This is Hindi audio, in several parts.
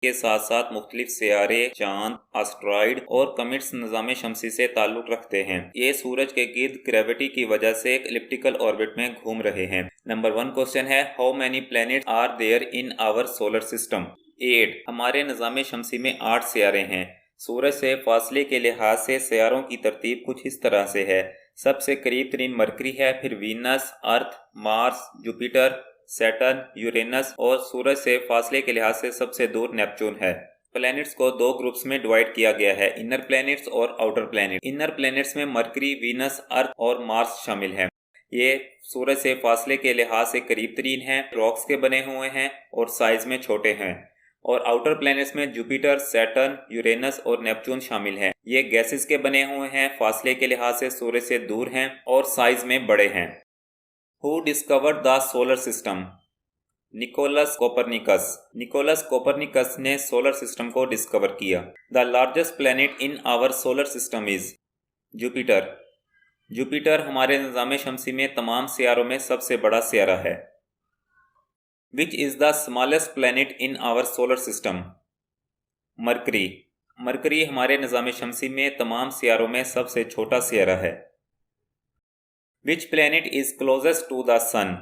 के साथ साथ मुख्तलिफ सियारे, चांद, एस्टेरॉयड और कमेट्स निज़ाम शमसी से ताल्लुक़ रखते हैं। ये सूरज के गिर्द ग्रेविटी की वजह से एक एलिप्टिकल ऑर्बिट में घूम रहे हैं। नंबर 1 क्वेश्चन है, how many planets are there in our solar system? 8। हमारे निज़ाम शमसी में 8 सियारे हैं। सूरज से फासले के लिहाज से सियारों की तरतीब कुछ इस तरह से है। सबसे करीब तरीन मरकरी है, फिर वीनस, अर्थ, मार्स, जुपिटर, सैटर्न, यूरेनस और सूरज से फासले के लिहाज से सबसे दूर नेपच्यून है। प्लैनेट्स को 2 ग्रुप्स में डिवाइड किया गया है, इनर प्लैनेट्स और आउटर प्लैनेट। इनर प्लैनेट्स में मरकरी, वीनस, अर्थ और मार्स शामिल हैं। ये सूरज से फासले के लिहाज से करीब तरीन हैं, रॉक्स के बने हुए हैं और साइज में छोटे हैं। और आउटर प्लैनेट्स में जुपिटर, सैटर्न, यूरेनस और नेपच्यून शामिल हैं। ये गैसेस के बने हुए हैं, फासले के लिहाज से सूरज से दूर हैं और साइज में बड़े हैं। Who discovered the solar system? Nicolaus Copernicus. Nicolaus Copernicus ने सोलर सिस्टम को डिस्कवर किया। The largest planet in our solar system is Jupiter. Jupiter हमारे निज़ाम शमसी में तमाम सियारों में सबसे बड़ा सियारा है। Which is the smallest planet in our solar system? Mercury. Mercury हमारे निज़ाम शमसी में तमाम सियारों में सबसे छोटा सियारा है। Which planet is closest to the sun?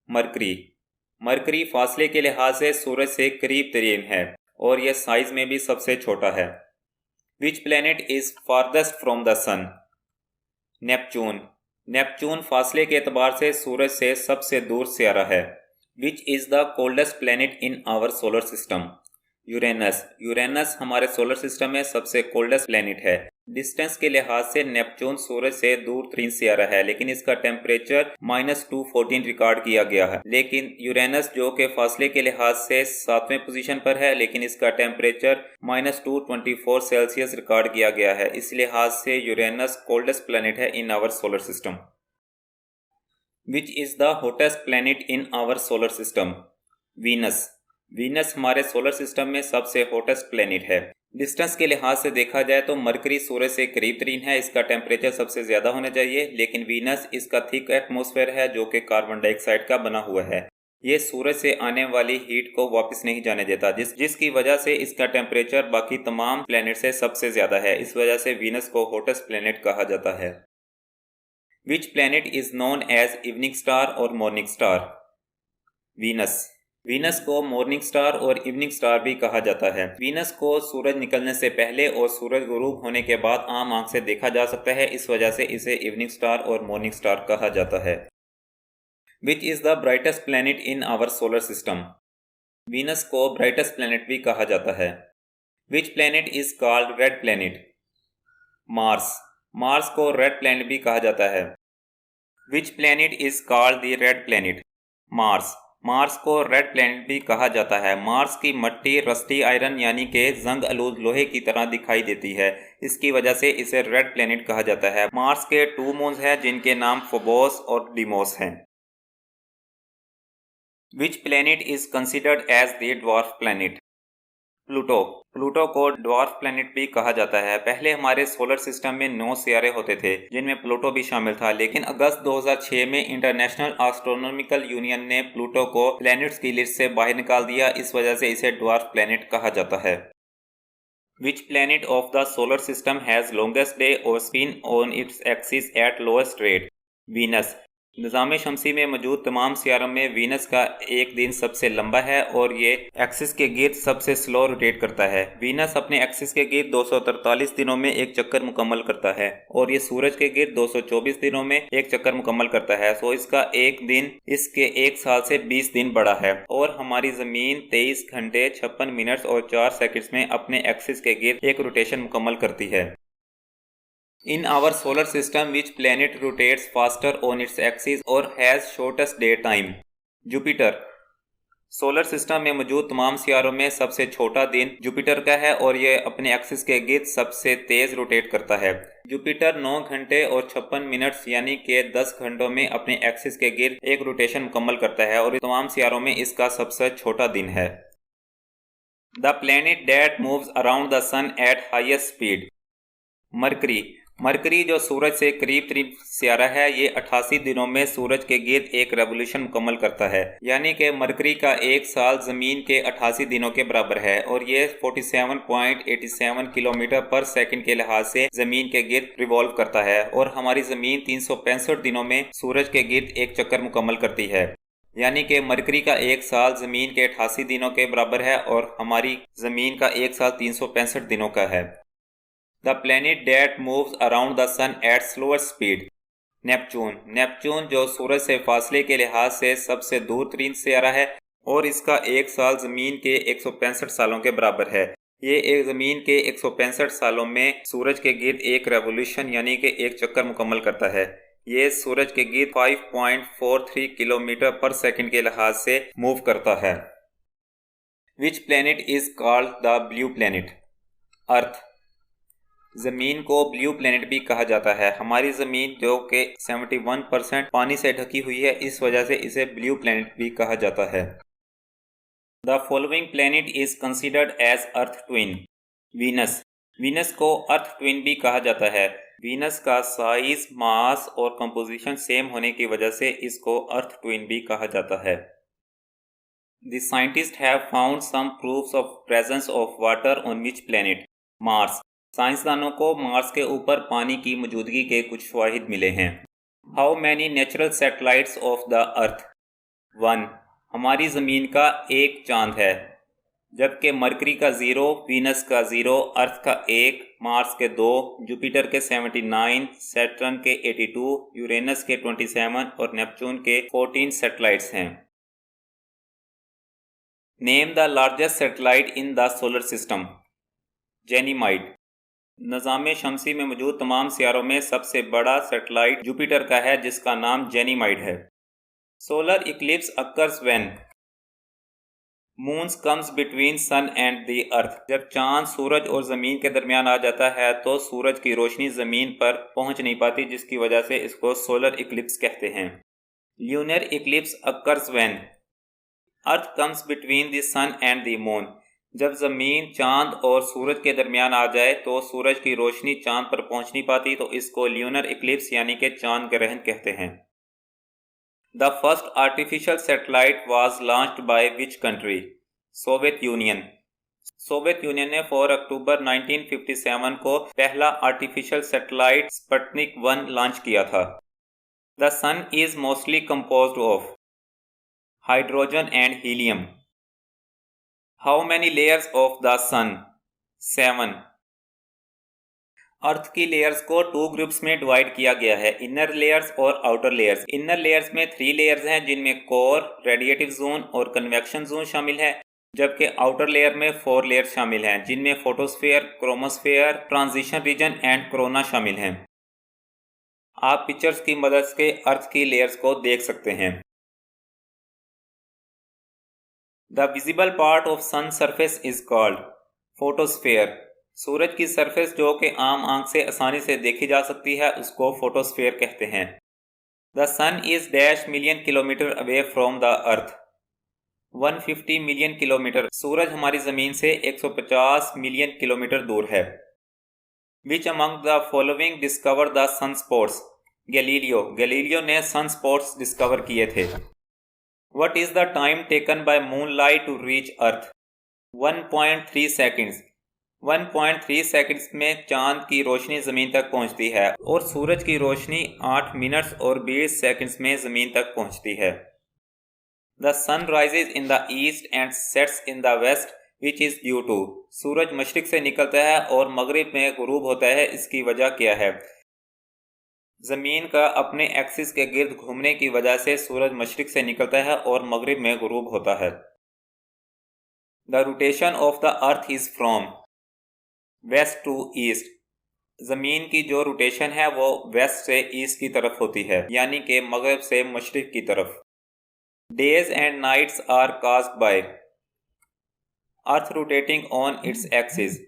Mercury. Mercury फासले के लिहाज से सूरज से करीब तरीन है और यह साइज में भी सबसे छोटा है। Which planet is farthest from the sun? Neptune. Neptune फासले के एतबार से सूरज से सबसे दूर सियारा है। Which is the coldest planet in our solar system? Uranus. Uranus हमारे सोलर सिस्टम में सबसे कोल्डेस्ट प्लैनेट है। डिस्टेंस के लिहाज से नेपच्यून सूरज से दूर तरीन सियारा है, लेकिन इसका टेम्परेचर -214 रिकॉर्ड किया गया है। लेकिन यूरेनस जो कि फासले के लिहाज से 7वें पोजीशन पर है, लेकिन इसका टेम्परेचर -224 सेल्सियस रिकॉर्ड किया गया है। इस लिहाज से यूरेनस कोल्डेस्ट प्लैनेट है in our solar system. Which is the hottest planet in our solar system? Venus. Venus हमारे सोलर सिस्टम में सबसे हॉटेस्ट प्लैनेट है। डिस्टेंस के लिहाज से देखा जाए तो मरकरी सूरज से करीब तरीन है, इसका टेम्परेचर सबसे ज्यादा होना चाहिए, लेकिन वीनस इसका थिक एटमॉस्फेयर है जो कि कार्बन डाइऑक्साइड का बना हुआ है। ये सूरज से आने वाली हीट को वापस नहीं जाने देता, जिसकी वजह से इसका टेम्परेचर बाकी तमाम प्लैनेट से सबसे ज्यादा है। इस वजह से वीनस को हॉटेस्ट प्लैनेट कहा जाता है। Which planet is known as evening star और मॉर्निंग स्टार? वीनस। वीनस को मॉर्निंग स्टार और इवनिंग स्टार भी कहा जाता है। वीनस को सूरज निकलने से पहले और सूरज गुरूब होने के बाद आम आंख से देखा जा सकता है, इस वजह से इसे इवनिंग स्टार और मॉर्निंग स्टार कहा जाता है। Which is the brightest planet in our solar system? Venus को ब्राइटेस्ट प्लैनेट भी कहा जाता है। Which planet is called red planet? Mars. Mars को रेड प्लैनेट भी कहा जाता है। Which planet is called the red planet? Mars. Mars को रेड प्लैनेट भी कहा जाता है। मार्स की मिट्टी रस्टी आयरन यानी कि जंग आलूद लोहे की तरह दिखाई देती है, इसकी वजह से इसे रेड प्लैनेट कहा जाता है। मार्स के 2 मून्स हैं जिनके नाम फोबोस और डिमोस हैं। Which planet is considered as the dwarf planet? Pluto. Pluto को ड्वार्फ प्लैनेट भी कहा जाता है। पहले हमारे सोलर सिस्टम में 9 सियारे होते थे जिनमें प्लूटो भी शामिल था, लेकिन अगस्त 2006 में इंटरनेशनल एस्ट्रोनॉमिकल यूनियन ने प्लूटो को प्लैनेट्स की लिस्ट से बाहर निकाल दिया। इस वजह से इसे ड्वार्फ प्लैनेट कहा जाता है। Which planet of the solar system has longest day और spin on its axis at lowest rate? Venus. निज़ाम शमसी में मौजूद तमाम सियारों में वीनस का एक दिन सबसे लंबा है और ये एक्सिस के गिर्द सबसे स्लो रोटेट करता है। वीनस अपने एक्सिस के गिर्द 243 दिनों में एक चक्कर मुकम्मल करता है और ये सूरज के गिर्द 224 दिनों में एक चक्कर मुकम्मल करता है। सो इसका एक दिन इसके एक साल से 20 दिन बड़ा है। और हमारी ज़मीन 23 घंटे 56 मिनट और 4 सेकंड्स में अपने एक्सिस के गिर्द एक रोटेशन मुकम्मल करती है। In our solar system, which planet rotates faster on its axis or has shortest day time? Jupiter. Solar system में मौजूद तमाम सियारों में सबसे छोटा दिन जुपिटर का है और यह अपने एक्सिस के गिर्द सबसे तेज रोटेट करता है। जुपिटर 9 घंटे और 56 मिनट यानी कि 10 घंटों में अपने एक्सिस के गिर्द एक रोटेशन मुकम्मल करता है और तमाम सियारों में इसका सबसे छोटा दिन है। The planet that moves around the sun at highest speed? Mercury. Mercury जो सूरज से करीब तरीन सियारा है, ये 88 दिनों में सूरज के गिर्द एक रेवोल्यूशन मुकम्मल करता है, यानी कि मरकरी का एक साल ज़मीन के 88 दिनों के बराबर है और ये 47.87 किलोमीटर पर सेकंड के लिहाज से ज़मीन के गिर्द रिवॉल्व करता है और हमारी ज़मीन 365 दिनों में सूरज के गिर्द एक चक्कर मुकम्मल करती है, यानी कि मरकरी का एक साल ज़मीन के 88 दिनों के बराबर है और हमारी ज़मीन का एक साल 365 दिनों का है। The planet that moves around the sun at slower speed. Neptune जो सूरज से फासले के लिहाज से सबसे दूर तरीन सियारा है और इसका एक साल ज़मीन के 165 सालों के बराबर है। ये एक ज़मीन के 165 सालों में सूरज के गिर्द एक रेवोल्यूशन यानी कि एक चक्कर मुकम्मल करता है। ये सूरज के गिर्द 5.43 किलोमीटर पर सेकंड के लिहाज से मूव करता है। Which planet is called the blue planet? अर्थ। ज़मीन को ब्लू प्लेनेट भी कहा जाता है। हमारी ज़मीन जो कि 71% पानी से ढकी हुई है, इस वजह से इसे ब्लू प्लेनेट भी कहा जाता है। The following planet is considered as earth twin. Venus को अर्थ ट्विन भी कहा जाता है। वीनस का साइज, मास और कंपोजिशन सेम होने की वजह से इसको अर्थ ट्विन भी कहा जाता है। The scientist have found some proofs of presence of water on which planet? Mars. साइंसदानों को मार्स के ऊपर पानी की मौजूदगी के कुछ शवाहिद मिले हैं। How many natural satellites of the अर्थ? 1। हमारी ज़मीन का एक चांद है, जबकि मरकरी का 0, वीनस का 0, अर्थ का 1, मार्स के 2, जुपिटर के 79, सैटर्न के 82, यूरेनस के 27 और नेपच्यून के 14 सैटेलाइट्स हैं। Name the largest satellite in the solar system. Ganymede. निज़ाम शमसी में मौजूद तमाम सियारों में सबसे बड़ा सैटेलाइट जुपिटर का है, जिसका नाम जेनीमाइड है। Solar eclipse occurs when? Moons comes between sun and the earth. जब चांद सूरज और ज़मीन के दरमियान आ जाता है तो सूरज की रोशनी ज़मीन पर पहुंच नहीं पाती, जिसकी वजह से इसको सोलर इक्लिप्स कहते हैं। Lunar eclipse occurs when? Earth comes between the sun and the moon. जब ज़मीन चांद और सूरज के दरमियान आ जाए तो सूरज की रोशनी चांद पर पहुंच नहीं पाती, तो इसको ल्यूनर इक्लिप्स यानी कि चांद ग्रहण कहते हैं। The first artificial satellite was launched by which country? Soviet union. Soviet union ने 4 अक्टूबर 1957 को पहला आर्टिफिशियल सैटेलाइट स्पुतनिक 1 लॉन्च किया था। The sun is mostly composed of? Hydrogen and helium. How many layers of the sun? 7. Earth की लेयर्स को 2 ग्रुप्स में डिवाइड किया गया है, इनर लेयर्स और आउटर लेयर्स। इनर लेयर्स में 3 लेयर्स हैं, जिनमें कोर, रेडिएटिव जोन और कन्वेक्शन जोन शामिल है, जबकि आउटर लेयर में 4 लेयर्स शामिल हैं, जिनमें photosphere, chromosphere, transition region and corona शामिल हैं। आप पिक्चर्स की मदद से अर्थ की लेयर्स को देख सकते हैं। The visible part of sun surface is called photosphere. सूरज की सरफेस जो कि आम आंख से आसानी से देखी जा सकती है, उसको फोटोस्फीयर कहते हैं। The sun is dash million kilometer away from the earth. 150 million kilometre. सूरज हमारी ज़मीन से 150 मिलियन किलोमीटर दूर है। Which among the following discovered the sunspots? Galileo ने सनस्पॉट्स डिस्कवर किए थे। What is the time taken by moonlight to reach Earth? 1.3 seconds. 1.3 seconds में चांद की रोशनी ज़मीन तक पहुंचती है और सूरज की रोशनी 8 मिनट्स और 20 सेकंड्स में ज़मीन तक पहुंचती है। The sun rises in the east and sets in the west, which is due to? सूरज मशरिक से निकलता है और मगरिब में गुरूब होता है, इसकी वजह क्या है? ज़मीन का अपने एक्सिस के गिर्द घूमने की वजह से सूरज मशरिक से निकलता है और मगरिब में गुरूब होता है। The rotation of the earth is from? West to east. ज़मीन की जो रोटेशन है वो वेस्ट से ईस्ट की तरफ होती है, यानी कि मगरिब से मशरिक की तरफ। Days and nights are caused by? Earth rotating on its axis.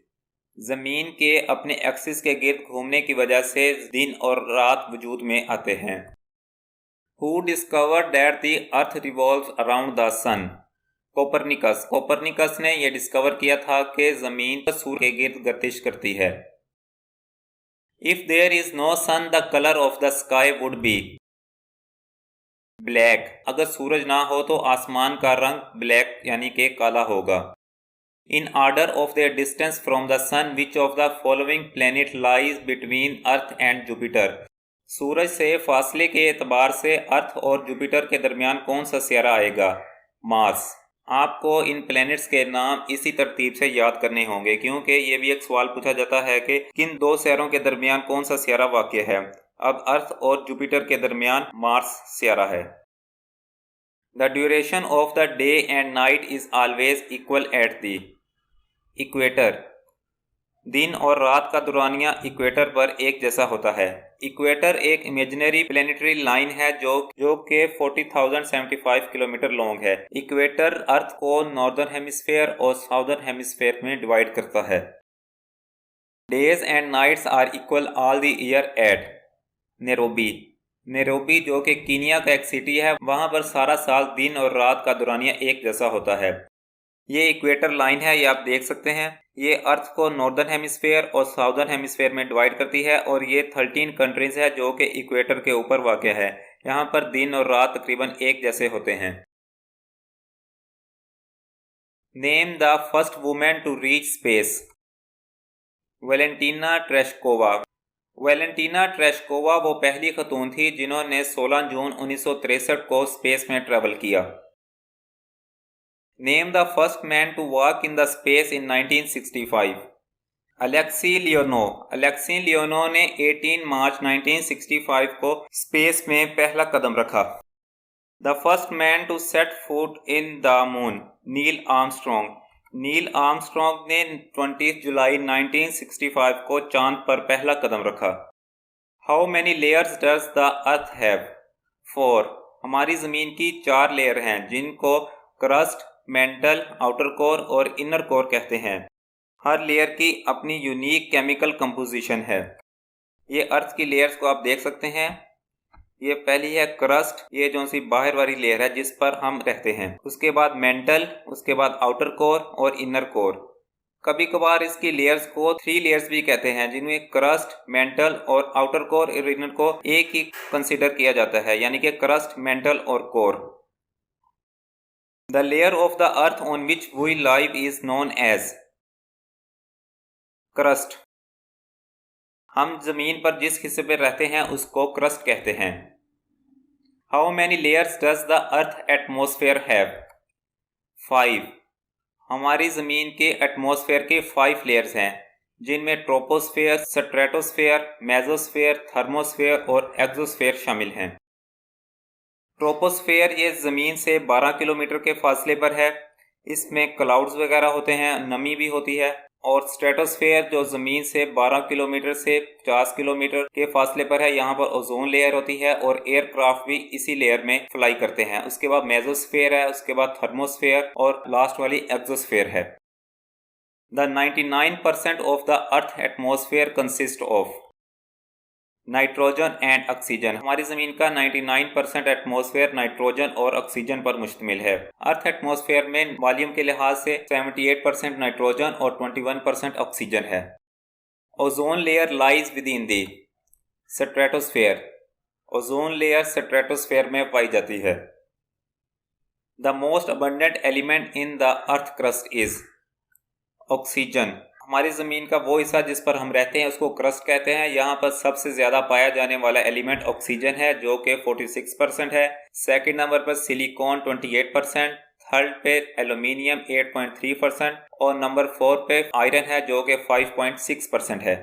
ज़मीन के अपने एक्सिस के गिर्द घूमने की वजह से दिन और रात वजूद में आते हैं। Who discovered that the earth revolves around the sun? Copernicus ने यह डिस्कवर किया था कि ज़मीन सूर्य के गिर्द गर्दिश करती है। If there is no sun the colour of the sky would be black. अगर सूरज ना हो तो आसमान का रंग ब्लैक यानी कि काला होगा। In order of their distance from the sun which of the following planet lies between earth and Jupiter. सूरज से फासले के एतबार से अर्थ और जुपिटर के दरमियान कौन सा सियारा आएगा? मार्स। आपको इन प्लैनेट्स के नाम इसी तरतीब से याद करने होंगे क्योंकि ये भी एक सवाल पूछा जाता है कि किन दो सियारों के दरमियान कौन सा सियारा वाक़ है। अब अर्थ और जुपिटर के दरमियान मार्स सियारा है। The duration of the day and night is always equal at the equator. दिन और रात का दुरानिया इक्वेटर पर एक जैसा होता है। इक्वेटर एक इमेजिनरी प्लेनेटरी लाइन है जो कि 40,075 किलोमीटर लॉन्ग है। इक्वेटर अर्थ को नॉर्दर्न हेमिस्फेयर और साउदर्न हेमिस्फेयर में डिवाइड करता है। Days and nights are equal all the year at Nairobi. Nairobi जो कि कीनिया का एक सिटी है, वहां पर सारा साल दिन और रात का दुरानिया एक जैसा होता है। ये इक्वेटर लाइन है, ये आप देख सकते हैं। ये अर्थ को नॉर्दर्न हेमिस्फेयर और साउदर्न हेमिस्फेयर में डिवाइड करती है और ये 13 कंट्रीज है जो कि इक्वेटर के ऊपर वाक़ है। यहाँ पर दिन और रात तकरीबन एक जैसे होते हैं। Name the first women to reach space. Valentina Tereshkova. Valentina Tereshkova वो पहली खतून थी जिन्होंने 16 जून 1963 को स्पेस में ट्रेवल किया। Name the first man to walk in the space in 1965. Alexei Leonov। Alexei Leonov ने 18 मार्च 1965 को स्पेस में पहला कदम रखा। The first man to set foot in the moon. Neil Armstrong. Neil Armstrong ने 20 जुलाई 1965 को चांद पर पहला कदम रखा। How many layers does the earth have? 4। हमारी ज़मीन की 4 लेयर हैं जिनको क्रस्ट, मेंटल, आउटर कोर और इनर कोर कहते हैं। हर लेयर की अपनी यूनिक केमिकल कंपोजिशन है। ये अर्थ की लेयर्स को आप देख सकते हैं। ये पहली है क्रस्ट, ये जो सी बाहर वाली लेयर है जिस पर हम रहते हैं। उसके बाद मेंटल, उसके बाद आउटर कोर और इनर कोर। कभी कभार इसकी लेयर्स को 3 लेयर्स भी कहते हैं जिनमें क्रस्ट, मेंटल और आउटर कोर और इनर को एक ही कंसिडर किया जाता है, यानी कि क्रस्ट, मेंटल और core. The layer of the earth on which we live is known as crust। हम जमीन पर जिस हिस्से पर रहते हैं उसको क्रस्ट कहते हैं। How many layers does the earth atmosphere have? 5। हमारी जमीन के एटमॉस्फेयर के 5 लेयर्स हैं जिनमें ट्रोपोस्फेयर, स्ट्रेटोस्फेयर, मेसोस्फेयर, थर्मोस्फेयर और एक्सोस्फेयर शामिल हैं। ट्रोपोस्फेयर ये ज़मीन से 12 किलोमीटर के फासले पर है। इसमें क्लाउड्स वगैरह होते हैं, नमी भी होती है। और स्ट्रेटोस्फेयर जो ज़मीन से 12 किलोमीटर से 50 किलोमीटर के फासले पर है, यहाँ पर ओजोन लेयर होती है और एयरक्राफ्ट भी इसी लेयर में फ्लाई करते हैं। उसके बाद मेसोस्फेयर है, उसके बाद थर्मोस्फेयर और लास्ट वाली एक्सोस्फेयर है। The 99% of the earth atmosphere consist of nitrogen and oxygen. हमारी ज़मीन का 99% एटमॉस्फेयर नाइट्रोजन और ऑक्सीजन पर मुश्तमिल है। अर्थ एटमॉस्फेयर में वॉल्यूम के लिहाज से 78% नाइट्रोजन और 21% ऑक्सीजन है। Ozone layer lies with in the stratosphere. Ozone layer stratosphere में पाई जाती है। The most abundant element in the earth crust is oxygen. हमारी ज़मीन का वो हिस्सा जिस पर हम रहते हैं उसको क्रस्ट कहते हैं। यहाँ पर सबसे ज़्यादा पाया जाने वाला एलिमेंट ऑक्सीजन है जो कि 46% है। सेकंड नंबर पर सिलिकॉन 28%, थर्ड पे एल्यूमिनियम 8.3% और नंबर 4 पे आयरन है जो कि 5.6% है।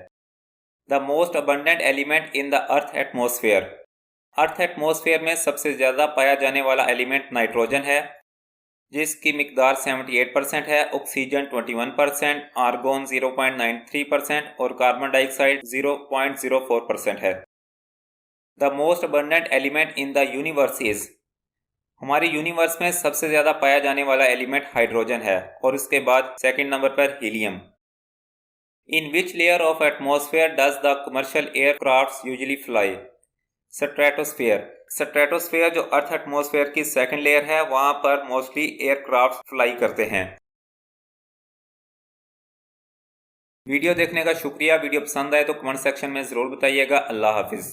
The most abundant element in the earth atmosphere. Earth atmosphere में सबसे ज़्यादा पाया जाने वाला एलिमेंट नाइट्रोजन है जिसकी मिकदार 78% है। ऑक्सीजन 21%, आर्गोन 0.93% और कार्बन डाइऑक्साइड 0.04% है। The most abundant element in the universe is. हमारी यूनिवर्स में सबसे ज़्यादा पाया जाने वाला एलिमेंट हाइड्रोजन है और उसके बाद सेकंड नंबर पर helium. In which layer of atmosphere does the commercial aircraft usually fly? Stratosphere. Stratosphere जो अर्थ एटमॉस्फेयर की सेकंड लेयर है वहां पर मोस्टली एयरक्राफ्ट फ्लाई करते हैं। वीडियो देखने का शुक्रिया। वीडियो पसंद आए तो कमेंट सेक्शन में ज़रूर बताइएगा। अल्लाह हाफिज़।